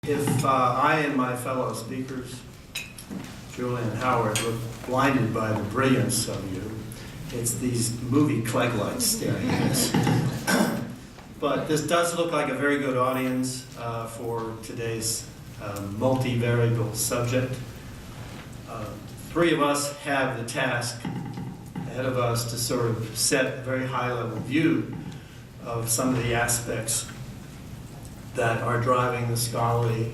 If I and my fellow speakers, Julie and Howard, look blinded by the brilliance of you, it's these movie Clegg lights staring at us. But this does look like a very good audience for today's multivariable subject. Three of us have the task ahead of us to sort of set a very high-level view of some of the aspects that are driving the scholarly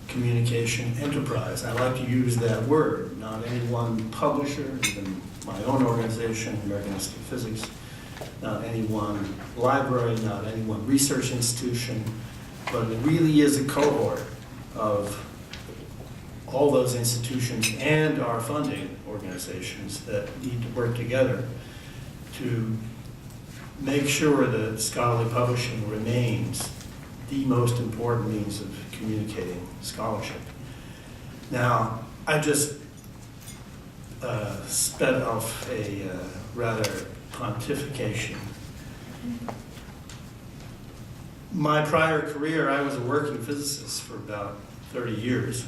communication enterprise. I like to use that word, not any one publisher, even my own organization, American Institute of Physics, not any one library, not any one research institution, but it really is a cohort of all those institutions and our funding organizations that need to work together to make sure that scholarly publishing remains the most important means of communicating scholarship. Now, I just sped off a rather pontification. My prior career, I was a working physicist for about 30 years,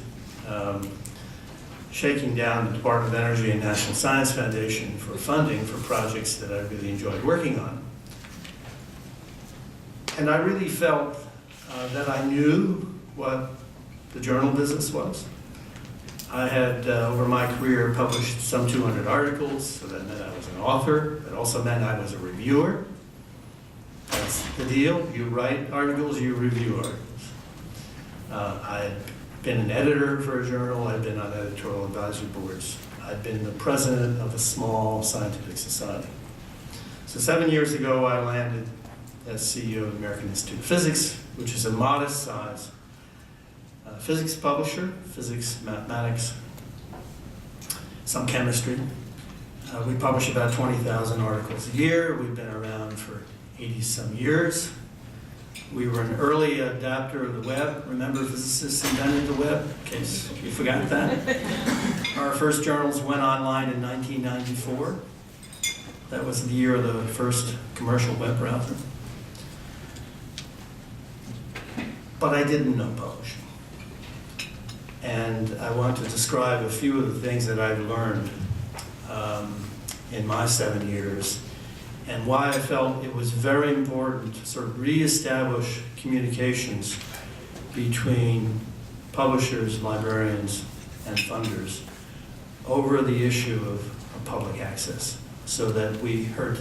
shaking down the Department of Energy and National Science Foundation for funding for projects that I really enjoyed working on. And I really felt that I knew what the journal business was. I had, over my career, published some 200 articles, so that meant I was an author. It also meant I was a reviewer. That's the deal. You write articles, you review articles. I had been an editor for a journal. I'd been on editorial advisory boards. I'd been the president of a small scientific society. So 7 years ago, I landed as CEO of the American Institute of Physics, which is a modest size physics publisher, physics, mathematics, some chemistry. We publish about 20,000 articles a year. We've been around for 80-some years. We were an early adapter of the web. Remember, physicists invented the web, in case you forgot that. Our first journals went online in 1994. That was the year of the first commercial web browser. But I didn't know publishing. And I want to describe a few of the things that I've learned in my 7 years and why I felt it was very important to sort of reestablish communications between publishers, librarians, and funders over the issue of public access so that we hurt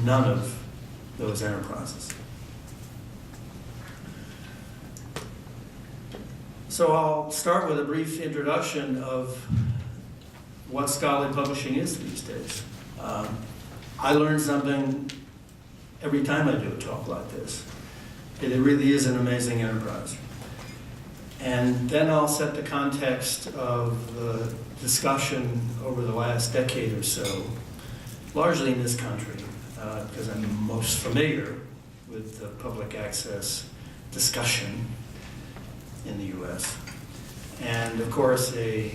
none of those enterprises. So I'll start with a brief introduction of what scholarly publishing is these days. I learn something every time I do a talk like this. It really is an amazing enterprise. And then I'll set the context of the discussion over the last decade or so, largely in this country, because I'm most familiar with the public access discussion in the US. And of course, a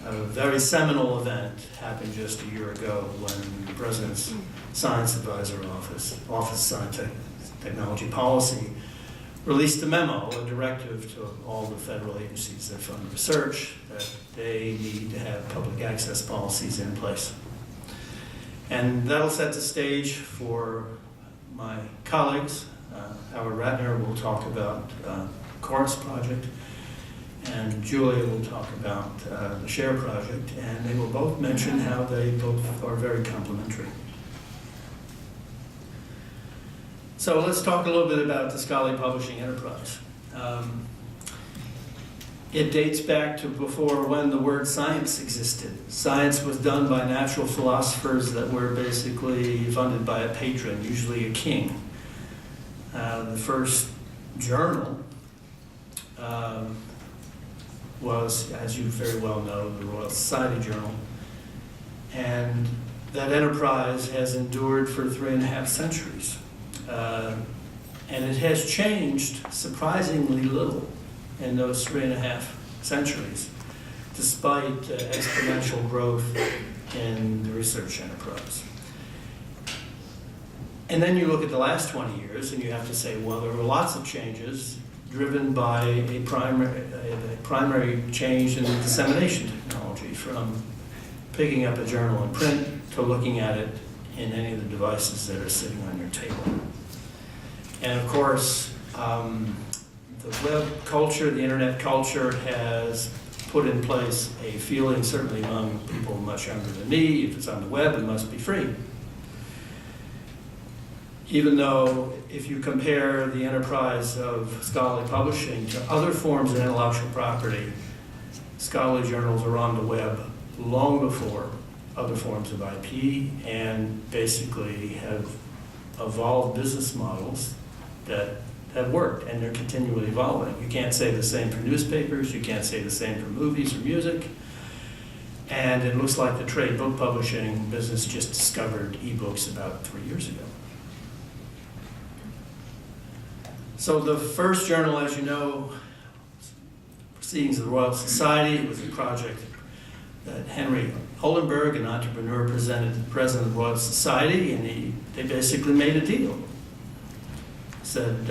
very seminal event happened just a year ago when the President's Science Advisor Office of Science Technology Policy, released a memo, a directive to all the federal agencies that fund research that they need to have public access policies in place. And that'll set the stage for my colleagues. Howard Ratner will talk about Chorus project, and Julia will talk about the SHARE project, and they will both mention how they both are very complementary. So let's talk a little bit about the scholarly publishing enterprise. It dates back to before when the word science existed. Science was done by natural philosophers that were basically funded by a patron, usually a king. The first journal was, as you very well know, the Royal Society Journal. And that enterprise has endured for 3.5 centuries. And it has changed surprisingly little in those 3.5 centuries, despite exponential growth in the research enterprise. And then you look at the last 20 years and you have to say, well, there were lots of changes driven by a primary change in dissemination technology, from picking up a journal in print to looking at it in any of the devices that are sitting on your table. And of course, the web culture, the internet culture, has put in place a feeling, certainly among people much younger than me, if it's on the web, it must be free. Even though if you compare the enterprise of scholarly publishing to other forms of intellectual property, scholarly journals are on the web long before other forms of IP, and basically have evolved business models that have worked, and they're continually evolving. You can't say the same for newspapers, you can't say the same for movies or music, and it looks like the trade book publishing business just discovered ebooks about 3 years ago. So the first journal, as you know, Proceedings of the Royal Society, it was a project that Henry Oldenburg, an entrepreneur, presented to the president of the Royal Society, and they basically made a deal. Said,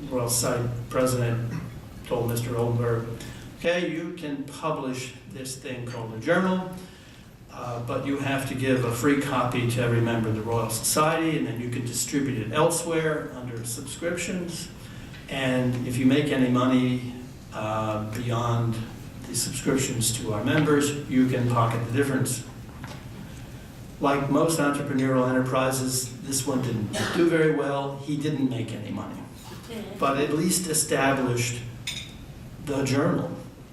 Royal Society president told Mr. Oldenburg, okay, you can publish this thing called a journal, but you have to give a free copy to every member of the Royal Society, and then you can distribute it elsewhere under subscriptions. And if you make any money beyond the subscriptions to our members, you can pocket the difference. Like most entrepreneurial enterprises, this one didn't do very well. He didn't make any money, but at least established the journal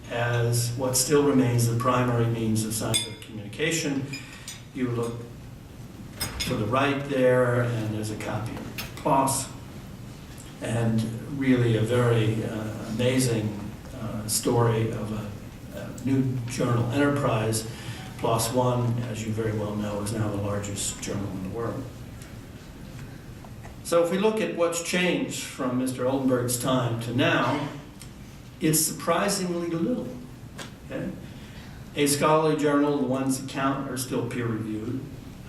as what still remains the primary means of scientific communication. You look to the right there, and there's a copy of PLOS, and really a very amazing story of a new journal enterprise. PLOS One, as you very well know, is now the largest journal in the world. So if we look at what's changed from Mr. Oldenburg's time to now, it's surprisingly little. Okay? A scholarly journal, the ones that count, are still peer-reviewed.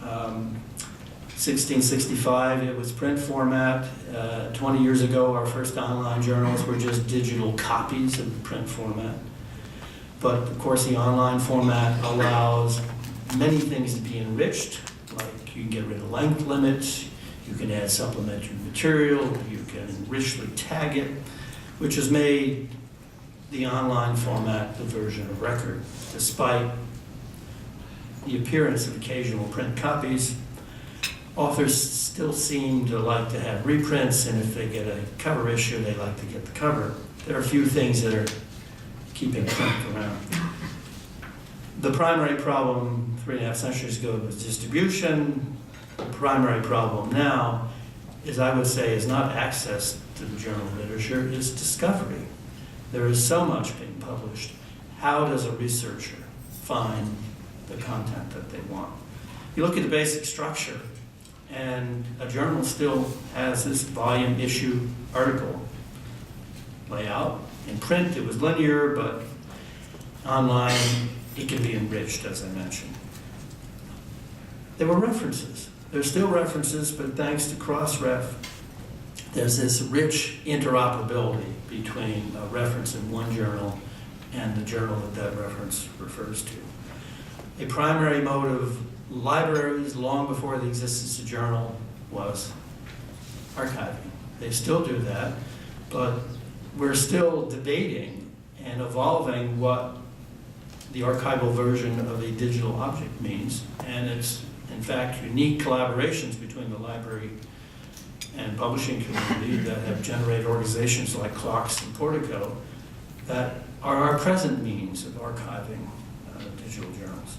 1665, it was print format. 20 years ago, our first online journals were just digital copies of the print format. But of course, the online format allows many things to be enriched, like you can get rid of length limits, you can add supplementary material, you can richly tag it, which has made the online format the version of record. Despite the appearance of occasional print copies, authors still seem to like to have reprints, and if they get a cover issue, they like to get the cover. There are a few things that are keeping print around. The primary problem 3.5 centuries ago was distribution. The primary problem now is, I would say, is not access to the journal literature, is discovery. There is so much being published. How does a researcher find the content that they want? You look at the basic structure, and a journal still has this volume, issue, article layout. In print, it was linear, but online, it can be enriched, as I mentioned. There were references. There's still references, but thanks to Crossref, there's this rich interoperability between a reference in one journal and the journal that that reference refers to. A primary mode of libraries, long before the existence of journal, was archiving. They still do that, but we're still debating and evolving what the archival version of a digital object means, and it's in fact unique collaborations between the library and publishing community that have generated organizations like Clocks and Portico that are our present means of archiving digital journals.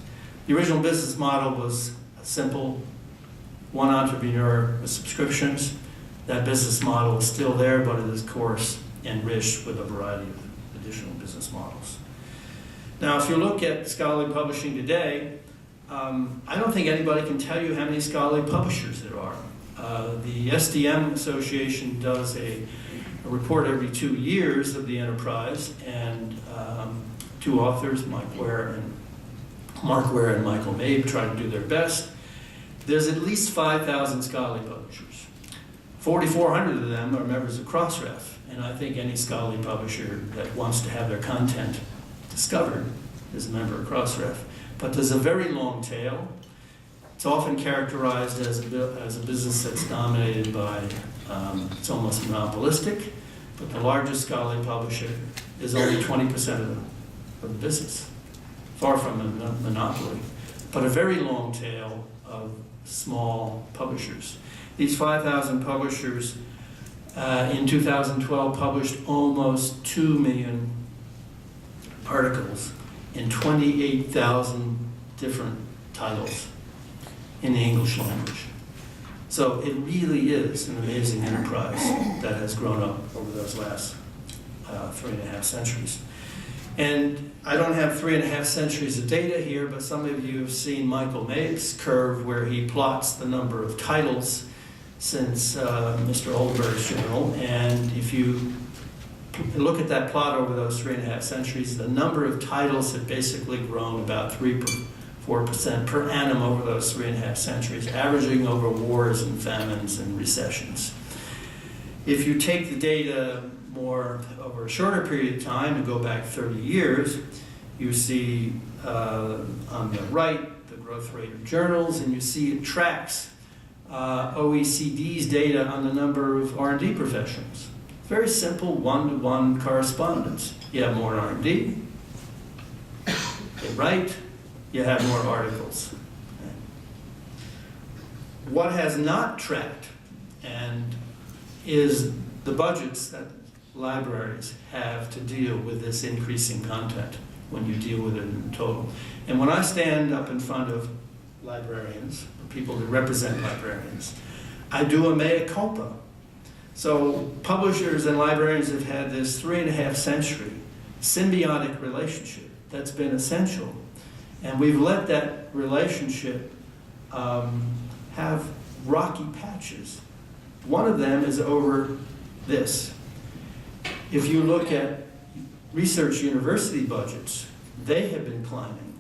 The original business model was simple: one entrepreneur with subscriptions. That business model is still there, but it is, of course, enriched with a variety of additional business models. Now, if you look at scholarly publishing today, I don't think anybody can tell you how many scholarly publishers there are. The SDM Association does a report every 2 years of the enterprise, and two authors, Mark Ware and Michael Mabe, try to do their best. There's at least 5,000 scholarly publishers. 4,400 of them are members of Crossref, and I think any scholarly publisher that wants to have their content discovered is a member of Crossref. But there's a very long tail. It's often characterized as a business that's dominated by, it's almost monopolistic, but the largest scholarly publisher is only 20% of the business, far from a monopoly, but a very long tail of small publishers. These 5,000 publishers in 2012 published almost 2 million articles in 28,000 different titles in the English language. So it really is an amazing enterprise that has grown up over those last 3.5 centuries. And I don't have 3.5 centuries of data here, but some of you have seen Michael Mabe's curve where he plots the number of titles since Mr. Oldberg's journal. And if you look at that plot over those 3.5 centuries, the number of titles have basically grown about 3-4% per annum over those 3.5 centuries, averaging over wars and famines and recessions. If you take the data more over a shorter period of time and go back 30 years, you see on the right the growth rate of journals, and you see it tracks OECD's data on the number of R&D professionals. Very simple one-to-one correspondence. You have more R&D, you write, you have more articles. What has not tracked and is the budgets that libraries have to deal with this increasing content when you deal with it in total. And when I stand up in front of librarians, or people that represent librarians, I do a mea culpa. So publishers and librarians have had this 3.5 century symbiotic relationship that's been essential. And we've let that relationship have rocky patches. One of them is over this. If you look at research university budgets, they have been climbing.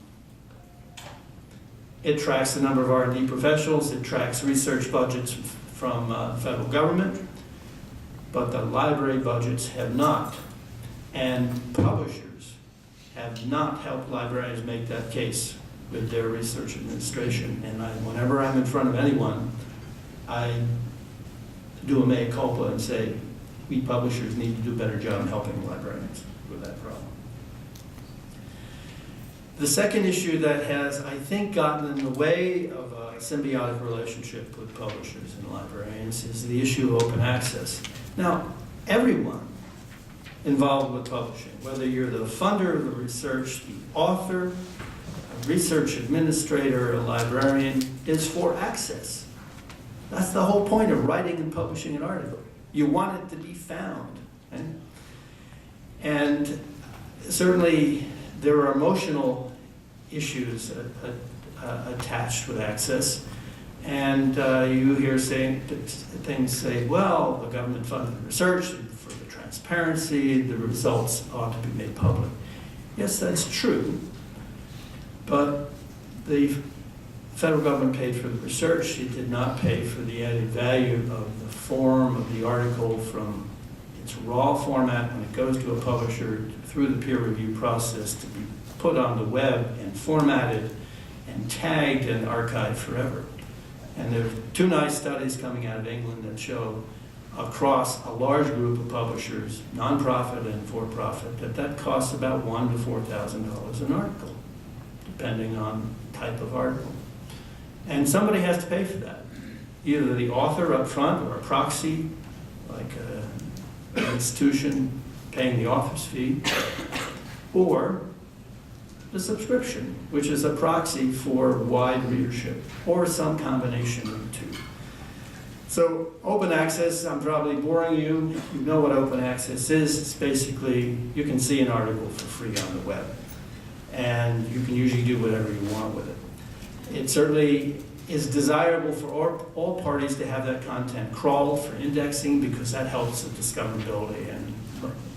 It tracks the number of R&D professionals, it tracks research budgets from federal government, but the library budgets have not. And publishers have not helped librarians make that case with their research administration. And whenever I'm in front of anyone, I do a mea culpa and say, we publishers need to do a better job in helping librarians with that problem. The second issue that has, I think, gotten in the way of a symbiotic relationship with publishers and librarians is the issue of open access. Now, everyone involved with publishing, whether you're the funder of the research, the author, a research administrator, a librarian, is for access. That's the whole point of writing and publishing an article. You want it to be found. Okay? And certainly there are emotional issues attached with access. And you hear things say, well, the government funded the research for the transparency, the results ought to be made public. Yes, that's true. But the federal government paid for the research. It did not pay for the added value of the form of the article from its raw format when it goes to a publisher through the peer review process to be put on the web and formatted and tagged and archived forever. And there are 2 nice studies coming out of England that show across a large group of publishers, nonprofit and for-profit, that costs about $1,000 to $4,000 an article, depending on type of article. And somebody has to pay for that. Either the author up front or a proxy, like an institution paying the author's fee, or the subscription, which is a proxy for wide readership, or some combination of the two. So open access, I'm probably boring you. You know what open access is. It's basically, you can see an article for free on the web. And you can usually do whatever you want with it. It certainly is desirable for all parties to have that content crawled for indexing because that helps with discoverability. And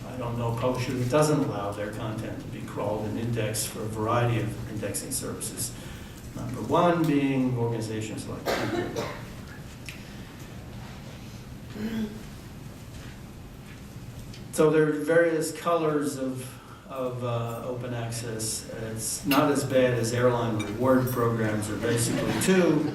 I don't know a publisher that doesn't allow their content to be crawled and indexed for a variety of indexing services. Number one being organizations like Google. So there are various colors of open access. It's not as bad as airline reward programs are basically two.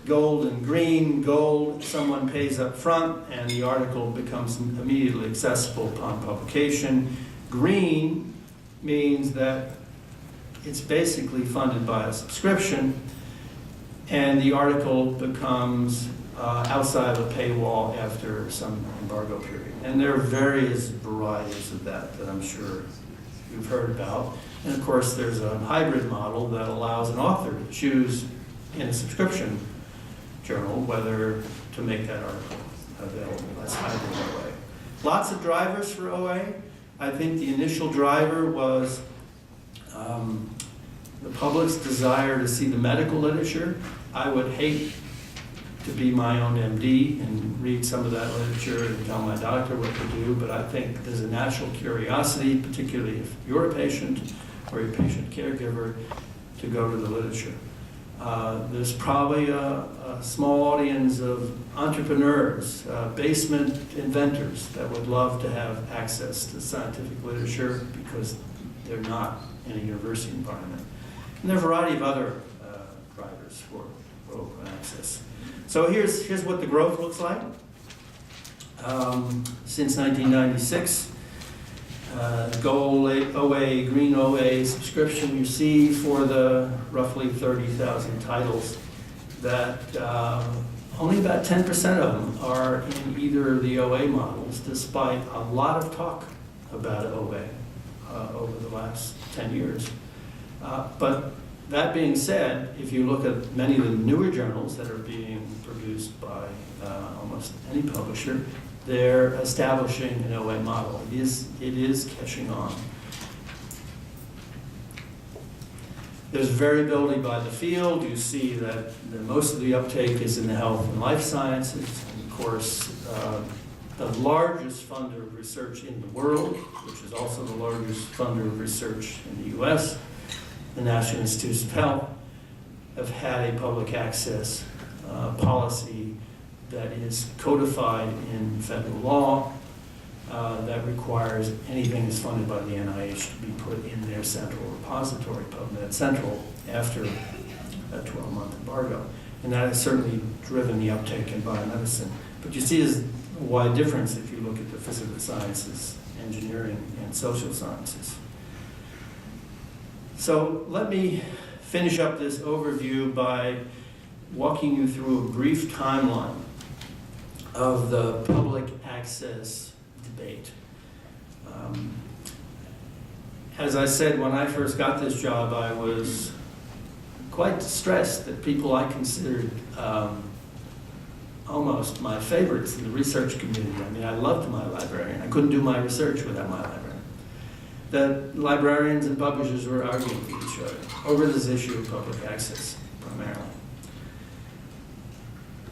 Gold and green. Gold, someone pays up front and the article becomes immediately accessible upon publication. Green means that it's basically funded by a subscription and the article becomes outside of a paywall after some embargo period. And there are various varieties of that I'm sure you've heard about. And of course, there's a hybrid model that allows an author to choose in a subscription journal whether to make that article available. That's hybrid OA. Lots of drivers for OA. I think the initial driver was the public's desire to see the medical literature. I would hate to be my own MD and read some of that literature and tell my doctor what to do, but I think there's a natural curiosity, particularly if you're a patient or a patient caregiver, to go to the literature. There's probably a small audience of entrepreneurs, basement inventors that would love to have access to scientific literature because they're not in a university environment. And there are a variety of other drivers for open access. So here's what the growth looks like. Since 1996, gold OA, green OA subscription you see for the roughly 30,000 titles that only about 10% of them are in either of the OA models, despite a lot of talk about OA over the last 10 years. But that being said, if you look at many of the newer journals that are being produced by almost any publisher, they're establishing an OA model. It is catching on. There's variability by the field. You see that most of the uptake is in the health and life sciences. And of course, the largest funder of research in the world, which is also the largest funder of research in the US, the National Institutes of Health, have had a public access policy that is codified in federal law that requires anything that's funded by the NIH to be put in their central repository, PubMed Central, after a 12-month embargo. And that has certainly driven the uptake in biomedicine. But you see there's a wide difference if you look at the physical sciences, engineering, and social sciences. So let me finish up this overview by walking you through a brief timeline of the public access debate. As I said, when I first got this job, I was quite distressed that people I considered almost my favorites in the research community. I mean, I loved my librarian. I couldn't do my research without my librarian. That librarians and publishers were arguing with each other over this issue of public access, primarily.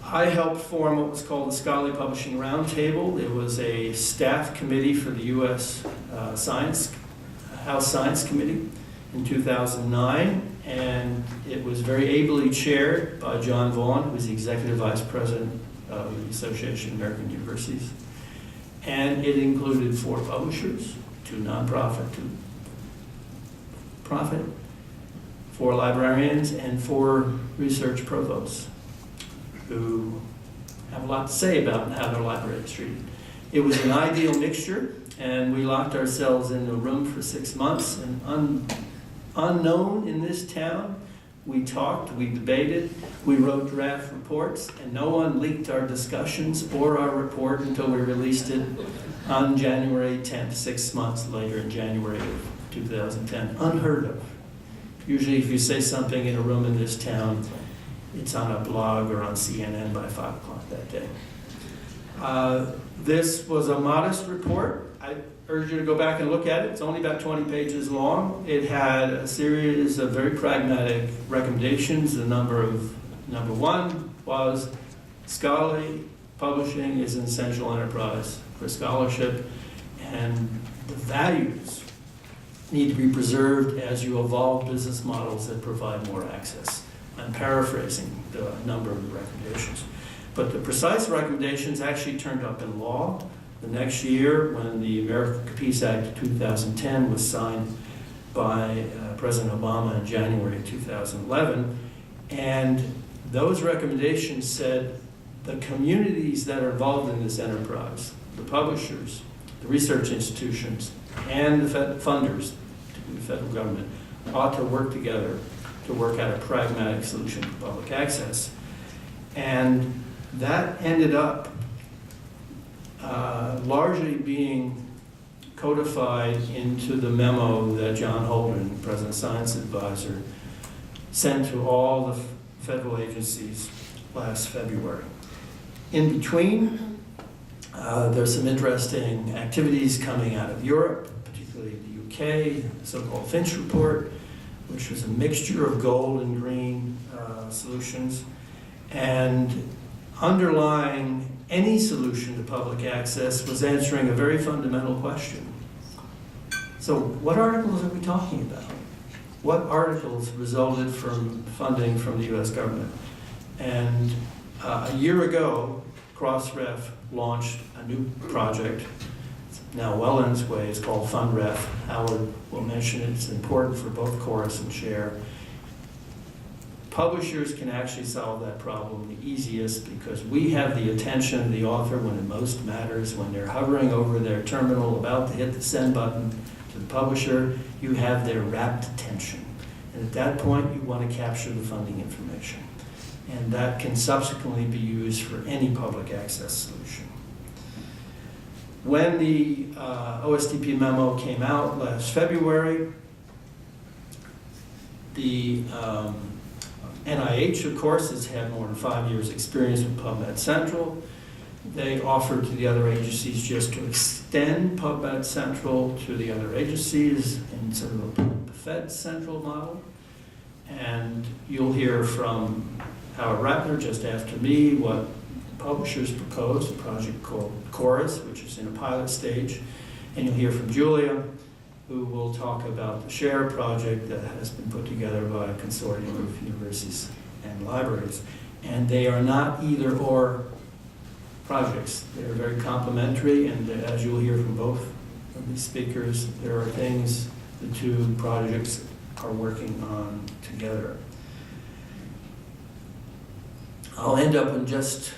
I helped form what was called the Scholarly Publishing Roundtable. It was a staff committee for the U.S. House Science Committee in 2009, and it was very ably chaired by John Vaughan, who was the Executive Vice President of the Association of American Universities. And it included 4 publishers, 2 nonprofit, 2 profit, 4 librarians, and 4 research provosts who have a lot to say about how their library is treated. It was an ideal mixture, and we locked ourselves in a room for 6 months, and unknown in this town, we talked, we debated, we wrote draft reports, and no one leaked our discussions or our report until we released it on January 10th, 6 months later in January of 2010. Unheard of. Usually if you say something in a room in this town, it's on a blog or on CNN by 5 o'clock that day. This was a modest report. I urge you to go back and look at it. It's only about 20 pages long. It had a series of very pragmatic recommendations. Number 1 was scholarly publishing is an essential enterprise for scholarship, and the values need to be preserved as you evolve business models that provide more access. I'm paraphrasing the number of the recommendations. But the precise recommendations actually turned up in law. The next year, when the American Peace Act of 2010 was signed by President Obama in January of 2011, and those recommendations said the communities that are involved in this enterprise, the publishers, the research institutions, and the funders, the federal government, ought to work together to work out a pragmatic solution for public access. And that ended up largely being codified into the memo that John Holden, President's Science Advisor, sent to all the federal agencies last February. In between, there's some interesting activities coming out of Europe, particularly the UK, the so-called Finch Report, which was a mixture of gold and green solutions. And underlying any solution to public access was answering a very fundamental question. So what articles are we talking about? What articles resulted from funding from the US government? And a year ago, Crossref launched a new project. It's now well on its way. It's called FundRef. Howard will mention it. It's important for both Chorus and Share. Publishers can actually solve that problem the easiest because we have the attention of the author when it most matters. When they're hovering over their terminal about to hit the send button to the publisher, you have their rapt attention. And at that point, you want to capture the funding information. And that can subsequently be used for any public access solution. When the OSTP memo came out last February, the NIH, of course, has had more than 5 years' experience with PubMed Central. They offered to the other agencies just to extend PubMed Central to the other agencies in sort of the Fed Central model. And you'll hear from Howard Ratner just after me what publishers proposed, a project called Chorus, which is in a pilot stage. And you'll hear from Julia, who will talk about the SHARE project that has been put together by a consortium of universities and libraries. And they are not either or projects. They're very complementary, and as you'll hear from both of these speakers, there are things the two projects are working on together. I'll end up and just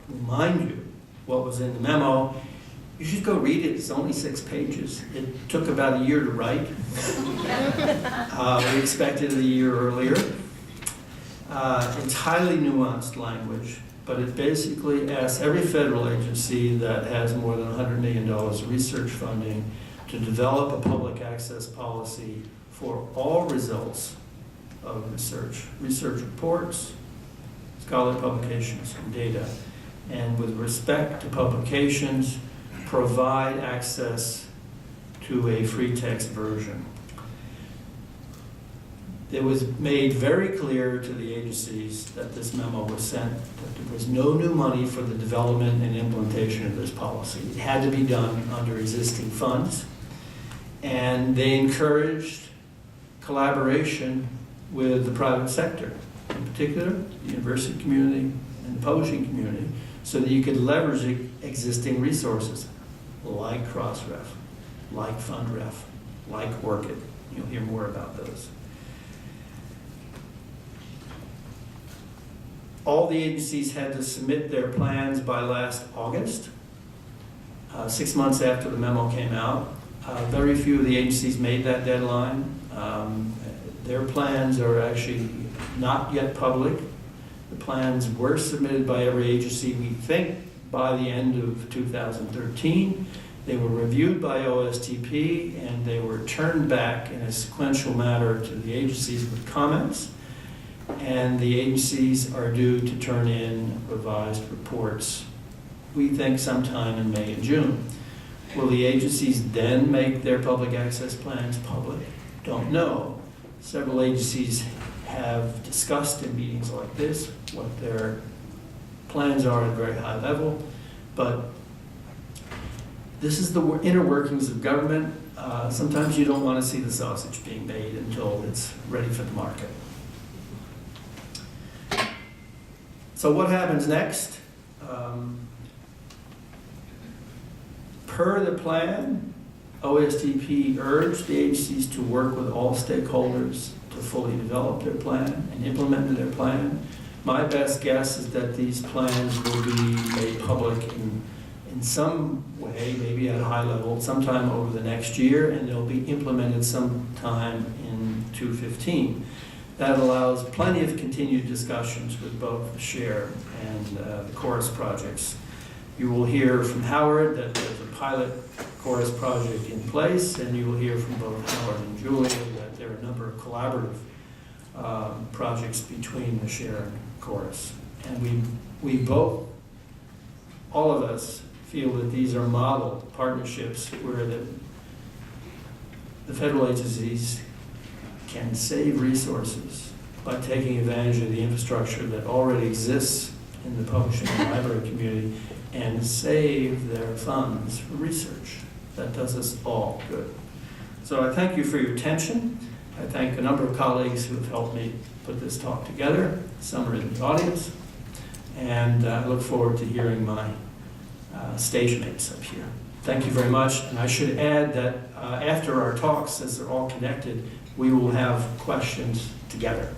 remind you what was in the memo. You should go read it. It's only 6 pages. It took about a year to write. We expected it a year earlier. It's highly nuanced language, but it basically asks every federal agency that has more than $100 million of research funding to develop a public access policy for all results of research reports, scholarly publications, and data. And with respect to publications, provide access to a free text version. It was made very clear to the agencies that this memo was sent that there was no new money for the development and implementation of this policy. It had to be done under existing funds. And they encouraged collaboration with the private sector, in particular the university community and the publishing community, so that you could leverage existing resources like Crossref, like FundRef, like ORCID. You'll hear more about those. All the agencies had to submit their plans by last August, 6 months after the memo came out. Very few of the agencies made that deadline. Their plans are actually not yet public. The plans were submitted by every agency, we think, by the end of 2013. They were reviewed by OSTP, and they were turned back in a sequential manner to the agencies with comments. And the agencies are due to turn in revised reports, we think, sometime in May and June. Will the agencies then make their public access plans public? Don't know. Several agencies have discussed in meetings like this what their plans are at a very high level, but this is the inner workings of government. Sometimes you don't want to see the sausage being made until it's ready for the market. So what happens next? Per the plan, OSTP urged the agencies to work with all stakeholders to fully develop their plan and implement their plan. My best guess is that these plans will be made public in some way, maybe at a high level, sometime over the next year, and they'll be implemented sometime in 2015. That allows plenty of continued discussions with both the share and the chorus projects. You will hear from Howard that there's a pilot chorus project in place, and you will hear from both Howard and Julia that there are a number of collaborative projects between the share and chorus. And we both, all of us, feel that these are model partnerships where the federal agencies can save resources by taking advantage of the infrastructure that already exists in the publishing and library community and save their funds for research. That does us all good. So I thank you for your attention. I thank a number of colleagues who have helped me put this talk together. Some are in the audience. And I look forward to hearing my stage mates up here. Thank you very much. And I should add that after our talks, as they're all connected, we will have questions together.